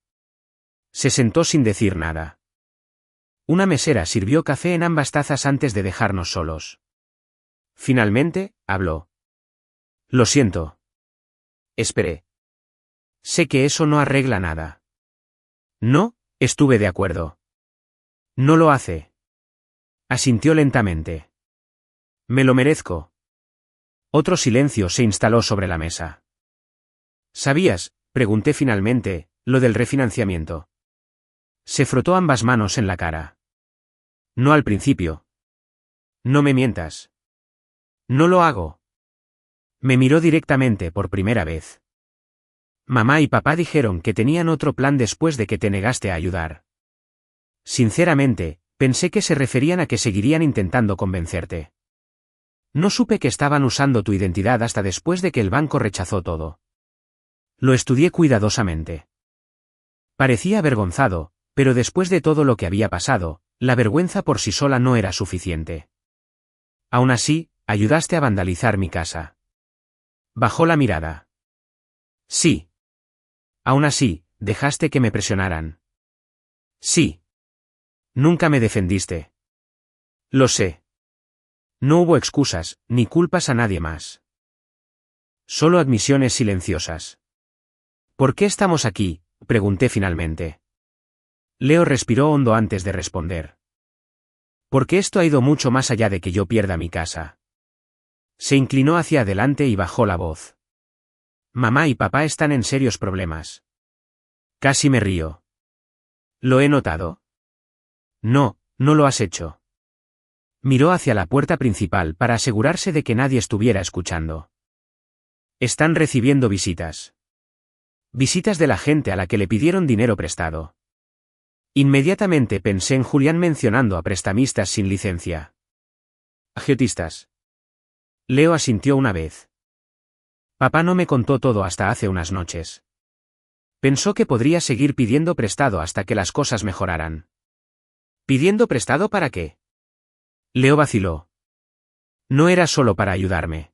Se sentó sin decir nada. Una mesera sirvió café en ambas tazas antes de dejarnos solos. Finalmente, habló. Lo siento. Esperé. Sé que eso no arregla nada. No, estuve de acuerdo. No lo hace. Asintió lentamente. Me lo merezco. Otro silencio se instaló sobre la mesa. ¿Sabías? Pregunté finalmente, lo del refinanciamiento. Se frotó ambas manos en la cara. No al principio. No me mientas. No lo hago. Me miró directamente por primera vez. Mamá y papá dijeron que tenían otro plan después de que te negaste a ayudar. Sinceramente, pensé que se referían a que seguirían intentando convencerte. No supe que estaban usando tu identidad hasta después de que el banco rechazó todo. Lo estudié cuidadosamente. Parecía avergonzado, pero después de todo lo que había pasado, la vergüenza por sí sola no era suficiente. Aún así, ayudaste a vandalizar mi casa. Bajó la mirada. Sí. Aún así, dejaste que me presionaran. Sí. Nunca me defendiste. Lo sé. No hubo excusas, ni culpas a nadie más. Solo admisiones silenciosas. ¿Por qué estamos aquí?, pregunté finalmente. Leo respiró hondo antes de responder. Porque esto ha ido mucho más allá de que yo pierda mi casa. Se inclinó hacia adelante y bajó la voz. Mamá y papá están en serios problemas. Casi me río. ¿Lo he notado? No, no lo has hecho. Miró hacia la puerta principal para asegurarse de que nadie estuviera escuchando. Están recibiendo visitas. Visitas de la gente a la que le pidieron dinero prestado. Inmediatamente pensé en Julián mencionando a prestamistas sin licencia. Agiotistas. Leo asintió una vez. Papá no me contó todo hasta hace unas noches. Pensó que podría seguir pidiendo prestado hasta que las cosas mejoraran. ¿Pidiendo prestado para qué? Leo vaciló. No era solo para ayudarme.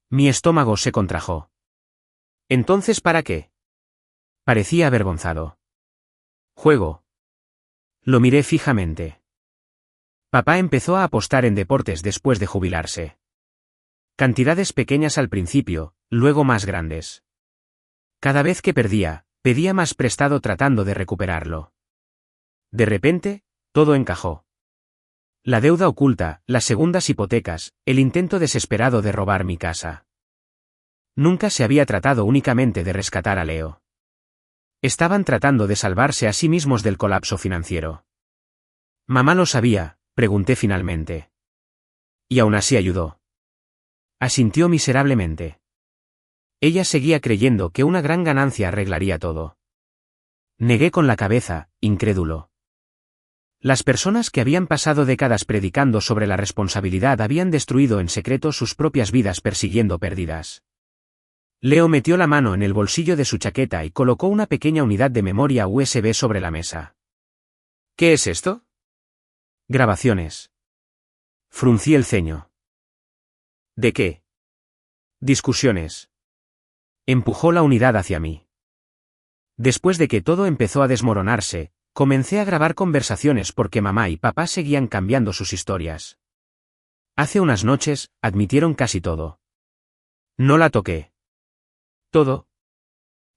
Mi estómago se contrajo. ¿Entonces para qué? Parecía avergonzado. Juego. Lo miré fijamente. Papá empezó a apostar en deportes después de jubilarse. Cantidades pequeñas al principio, luego más grandes. Cada vez que perdía, pedía más prestado tratando de recuperarlo. De repente, todo encajó. La deuda oculta, las segundas hipotecas, el intento desesperado de robar mi casa. Nunca se había tratado únicamente de rescatar a Leo. Estaban tratando de salvarse a sí mismos del colapso financiero. ¿Mamá lo sabía?, pregunté finalmente. Y aún así ayudó. Asintió miserablemente. Ella seguía creyendo que una gran ganancia arreglaría todo. Negué con la cabeza, incrédulo. Las personas que habían pasado décadas predicando sobre la responsabilidad habían destruido en secreto sus propias vidas persiguiendo pérdidas. Leo metió la mano en el bolsillo de su chaqueta y colocó una pequeña unidad de memoria USB sobre la mesa. ¿Qué es esto? Grabaciones. Fruncí el ceño. ¿De qué? Discusiones. Empujó la unidad hacia mí. Después de que todo empezó a desmoronarse, comencé a grabar conversaciones porque mamá y papá seguían cambiando sus historias. Hace unas noches, admitieron casi todo. No la toqué. ¿Todo?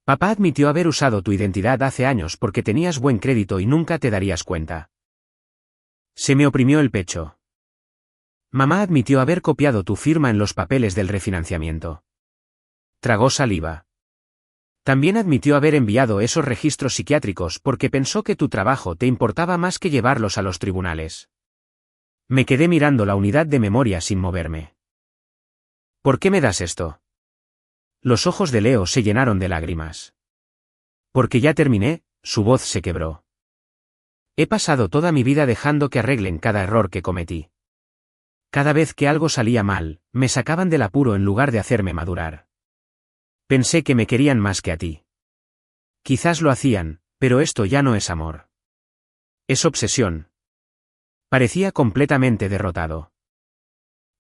Papá admitió haber usado tu identidad hace años porque tenías buen crédito y nunca te darías cuenta. Se me oprimió el pecho. Mamá admitió haber copiado tu firma en los papeles del refinanciamiento. Tragó saliva. También admitió haber enviado esos registros psiquiátricos porque pensó que tu trabajo te importaba más que llevarlos a los tribunales. Me quedé mirando la unidad de memoria sin moverme. ¿Por qué me das esto? Los ojos de Leo se llenaron de lágrimas. Porque ya terminé, su voz se quebró. He pasado toda mi vida dejando que arreglen cada error que cometí. Cada vez que algo salía mal, me sacaban del apuro en lugar de hacerme madurar. Pensé que me querían más que a ti. Quizás lo hacían, pero esto ya no es amor. Es obsesión. Parecía completamente derrotado.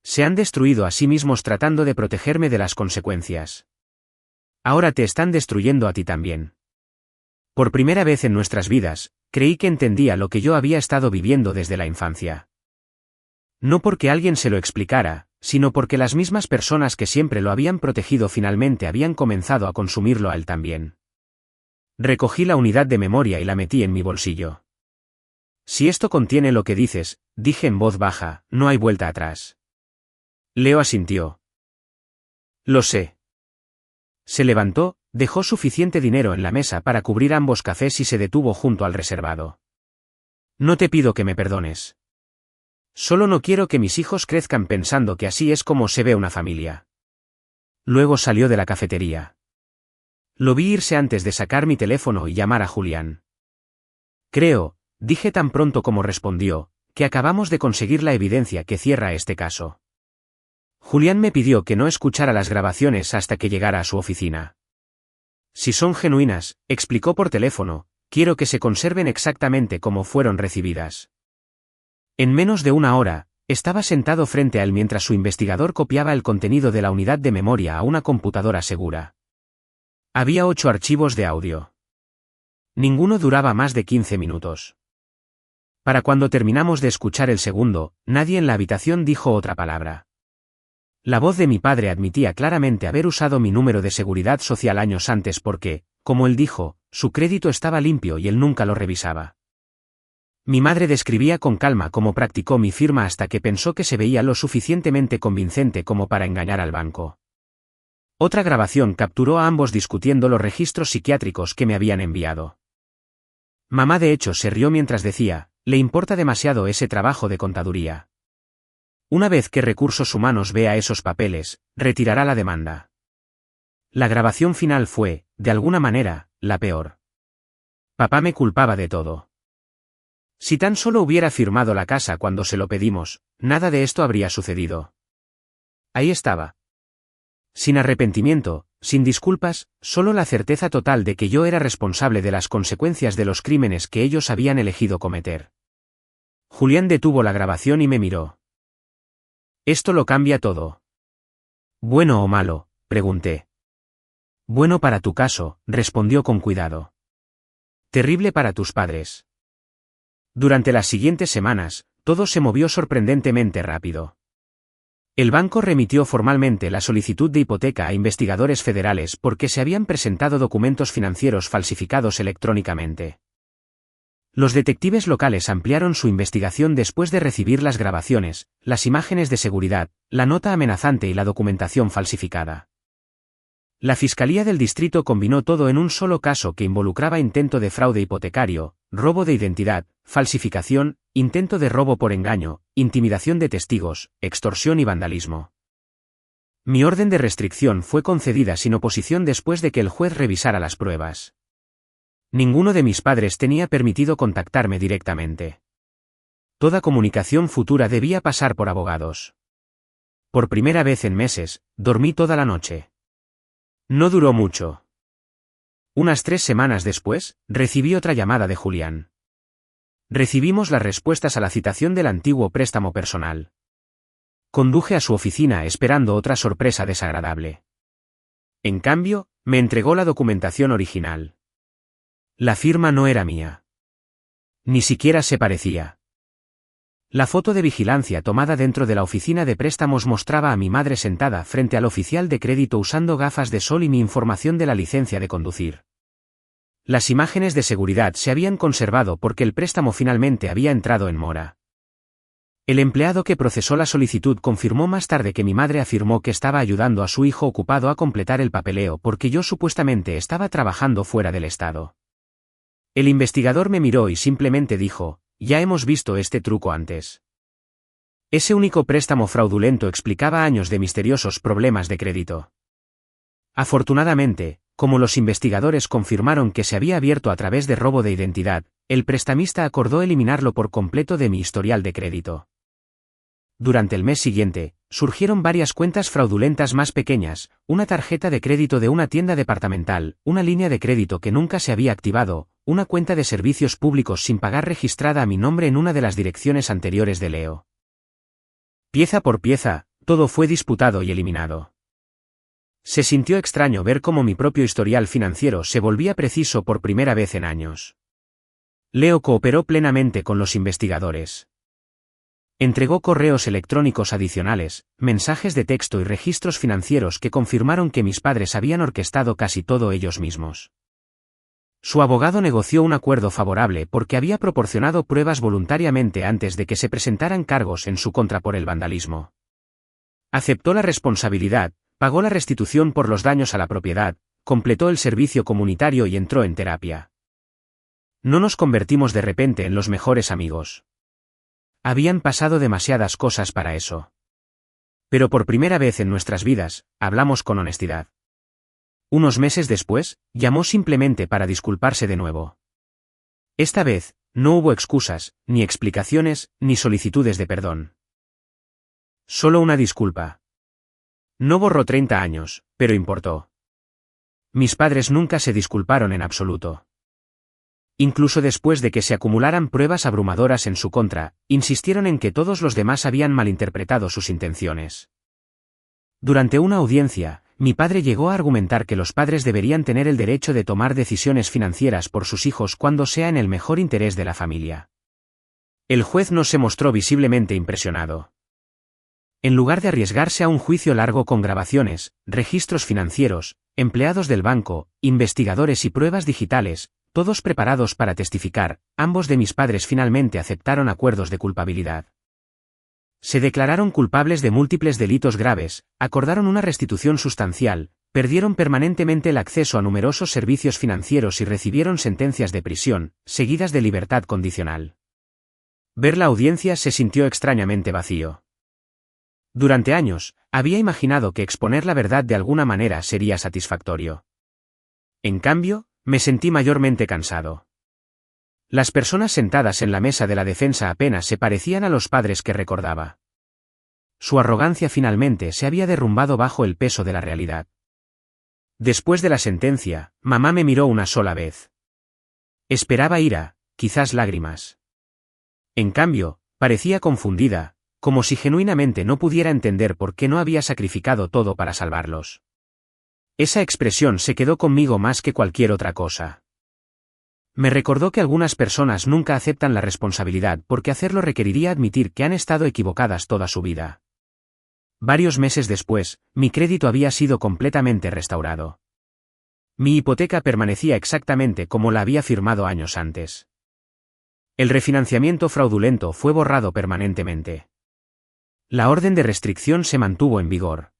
Se han destruido a sí mismos tratando de protegerme de las consecuencias. Ahora te están destruyendo a ti también. Por primera vez en nuestras vidas, creí que entendía lo que yo había estado viviendo desde la infancia. No porque alguien se lo explicara, sino porque las mismas personas que siempre lo habían protegido finalmente habían comenzado a consumirlo a él también. Recogí la unidad de memoria y la metí en mi bolsillo. Si esto contiene lo que dices, dije en voz baja, no hay vuelta atrás. Leo asintió. Lo sé. Se levantó, dejó suficiente dinero en la mesa para cubrir ambos cafés y se detuvo junto al reservado. No te pido que me perdones. Solo no quiero que mis hijos crezcan pensando que así es como se ve una familia. Luego salió de la cafetería. Lo vi irse antes de sacar mi teléfono y llamar a Julián. Creo, dije tan pronto como respondió, que acabamos de conseguir la evidencia que cierra este caso. Julián me pidió que no escuchara las grabaciones hasta que llegara a su oficina. Si son genuinas, explicó por teléfono, quiero que se conserven exactamente como fueron recibidas. En menos de una hora, estaba sentado frente a él mientras su investigador copiaba el contenido de la unidad de memoria a una computadora segura. Había 8 archivos de audio. Ninguno duraba más de 15 minutos. Para cuando terminamos de escuchar el segundo, nadie en la habitación dijo otra palabra. La voz de mi padre admitía claramente haber usado mi número de seguridad social años antes porque, como él dijo, su crédito estaba limpio y él nunca lo revisaba. Mi madre describía con calma cómo practicó mi firma hasta que pensó que se veía lo suficientemente convincente como para engañar al banco. Otra grabación capturó a ambos discutiendo los registros psiquiátricos que me habían enviado. Mamá de hecho se rió mientras decía, le importa demasiado ese trabajo de contaduría. Una vez que Recursos Humanos vea esos papeles, retirará la demanda. La grabación final fue, de alguna manera, la peor. Papá me culpaba de todo. Si tan solo hubiera firmado la casa cuando se lo pedimos, nada de esto habría sucedido. Ahí estaba. Sin arrepentimiento, sin disculpas, solo la certeza total de que yo era responsable de las consecuencias de los crímenes que ellos habían elegido cometer. Julián detuvo la grabación y me miró. Esto lo cambia todo. ¿Bueno o malo?, pregunté. Bueno para tu caso, respondió con cuidado. Terrible para tus padres. Durante las siguientes semanas, todo se movió sorprendentemente rápido. El banco remitió formalmente la solicitud de hipoteca a investigadores federales porque se habían presentado documentos financieros falsificados electrónicamente. Los detectives locales ampliaron su investigación después de recibir las grabaciones, las imágenes de seguridad, la nota amenazante y la documentación falsificada. La Fiscalía del Distrito combinó todo en un solo caso que involucraba intento de fraude hipotecario, robo de identidad, falsificación, intento de robo por engaño, intimidación de testigos, extorsión y vandalismo. Mi orden de restricción fue concedida sin oposición después de que el juez revisara las pruebas. Ninguno de mis padres tenía permitido contactarme directamente. Toda comunicación futura debía pasar por abogados. Por primera vez en meses, dormí toda la noche. No duró mucho. Unas 3 semanas después, recibí otra llamada de Julián. Recibimos las respuestas a la citación del antiguo préstamo personal. Conduje a su oficina esperando otra sorpresa desagradable. En cambio, me entregó la documentación original. La firma no era mía. Ni siquiera se parecía. La foto de vigilancia tomada dentro de la oficina de préstamos mostraba a mi madre sentada frente al oficial de crédito usando gafas de sol y mi información de la licencia de conducir. Las imágenes de seguridad se habían conservado porque el préstamo finalmente había entrado en mora. El empleado que procesó la solicitud confirmó más tarde que mi madre afirmó que estaba ayudando a su hijo ocupado a completar el papeleo porque yo supuestamente estaba trabajando fuera del estado. El investigador me miró y simplemente dijo: ya hemos visto este truco antes. Ese único préstamo fraudulento explicaba años de misteriosos problemas de crédito. Afortunadamente, como los investigadores confirmaron que se había abierto a través de robo de identidad, el prestamista acordó eliminarlo por completo de mi historial de crédito. Durante el mes siguiente, surgieron varias cuentas fraudulentas más pequeñas, una tarjeta de crédito de una tienda departamental, una línea de crédito que nunca se había activado, una cuenta de servicios públicos sin pagar registrada a mi nombre en una de las direcciones anteriores de Leo. Pieza por pieza, todo fue disputado y eliminado. Se sintió extraño ver cómo mi propio historial financiero se volvía preciso por primera vez en años. Leo cooperó plenamente con los investigadores. Entregó correos electrónicos adicionales, mensajes de texto y registros financieros que confirmaron que mis padres habían orquestado casi todo ellos mismos. Su abogado negoció un acuerdo favorable porque había proporcionado pruebas voluntariamente antes de que se presentaran cargos en su contra por el vandalismo. Aceptó la responsabilidad, pagó la restitución por los daños a la propiedad, completó el servicio comunitario y entró en terapia. No nos convertimos de repente en los mejores amigos. Habían pasado demasiadas cosas para eso. Pero por primera vez en nuestras vidas, hablamos con honestidad. Unos meses después, llamó simplemente para disculparse de nuevo. Esta vez, no hubo excusas, ni explicaciones, ni solicitudes de perdón. Solo una disculpa. No borró 30 años, pero importó. Mis padres nunca se disculparon en absoluto. Incluso después de que se acumularan pruebas abrumadoras en su contra, insistieron en que todos los demás habían malinterpretado sus intenciones. Durante una audiencia, mi padre llegó a argumentar que los padres deberían tener el derecho de tomar decisiones financieras por sus hijos cuando sea en el mejor interés de la familia. El juez no se mostró visiblemente impresionado. En lugar de arriesgarse a un juicio largo con grabaciones, registros financieros, empleados del banco, investigadores y pruebas digitales, todos preparados para testificar, ambos de mis padres finalmente aceptaron acuerdos de culpabilidad. Se declararon culpables de múltiples delitos graves, acordaron una restitución sustancial, perdieron permanentemente el acceso a numerosos servicios financieros y recibieron sentencias de prisión, seguidas de libertad condicional. Ver la audiencia se sintió extrañamente vacío. Durante años, había imaginado que exponer la verdad de alguna manera sería satisfactorio. En cambio, me sentí mayormente cansado. Las personas sentadas en la mesa de la defensa apenas se parecían a los padres que recordaba. Su arrogancia finalmente se había derrumbado bajo el peso de la realidad. Después de la sentencia, mamá me miró una sola vez. Esperaba ira, quizás lágrimas. En cambio, parecía confundida, como si genuinamente no pudiera entender por qué no había sacrificado todo para salvarlos. Esa expresión se quedó conmigo más que cualquier otra cosa. Me recordó que algunas personas nunca aceptan la responsabilidad porque hacerlo requeriría admitir que han estado equivocadas toda su vida. Varios meses después, mi crédito había sido completamente restaurado. Mi hipoteca permanecía exactamente como la había firmado años antes. El refinanciamiento fraudulento fue borrado permanentemente. La orden de restricción se mantuvo en vigor.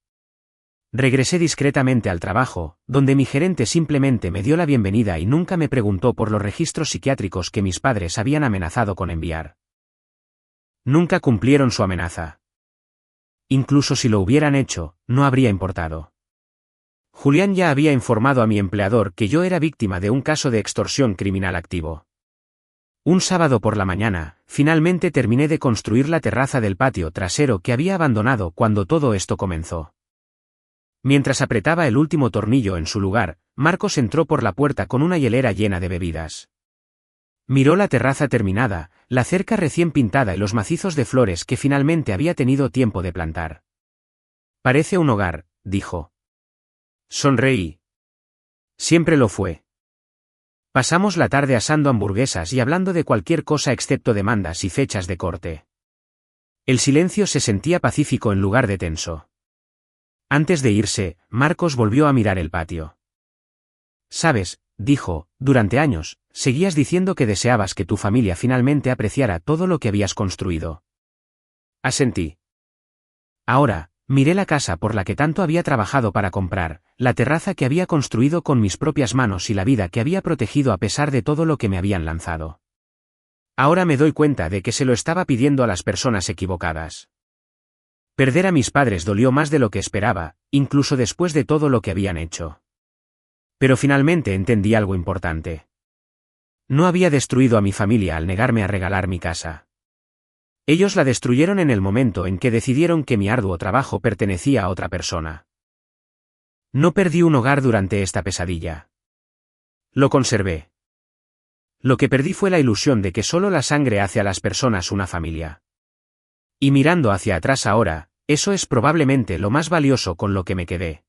Regresé discretamente al trabajo, donde mi gerente simplemente me dio la bienvenida y nunca me preguntó por los registros psiquiátricos que mis padres habían amenazado con enviar. Nunca cumplieron su amenaza. Incluso si lo hubieran hecho, no habría importado. Julián ya había informado a mi empleador que yo era víctima de un caso de extorsión criminal activo. Un sábado por la mañana, finalmente terminé de construir la terraza del patio trasero que había abandonado cuando todo esto comenzó. Mientras apretaba el último tornillo en su lugar, Marcos entró por la puerta con una hielera llena de bebidas. Miró la terraza terminada, la cerca recién pintada y los macizos de flores que finalmente había tenido tiempo de plantar. Parece un hogar, dijo. Sonreí. Siempre lo fue. Pasamos la tarde asando hamburguesas y hablando de cualquier cosa excepto demandas y fechas de corte. El silencio se sentía pacífico en lugar de tenso. Antes de irse, Marcos volvió a mirar el patio. Sabes, dijo, durante años, seguías diciendo que deseabas que tu familia finalmente apreciara todo lo que habías construido. Asentí. Ahora, miré la casa por la que tanto había trabajado para comprar, la terraza que había construido con mis propias manos y la vida que había protegido a pesar de todo lo que me habían lanzado. Ahora me doy cuenta de que se lo estaba pidiendo a las personas equivocadas. Perder a mis padres dolió más de lo que esperaba, incluso después de todo lo que habían hecho. Pero finalmente entendí algo importante. No había destruido a mi familia al negarme a regalar mi casa. Ellos la destruyeron en el momento en que decidieron que mi arduo trabajo pertenecía a otra persona. No perdí un hogar durante esta pesadilla. Lo conservé. Lo que perdí fue la ilusión de que solo la sangre hace a las personas una familia. Y mirando hacia atrás ahora, eso es probablemente lo más valioso con lo que me quedé.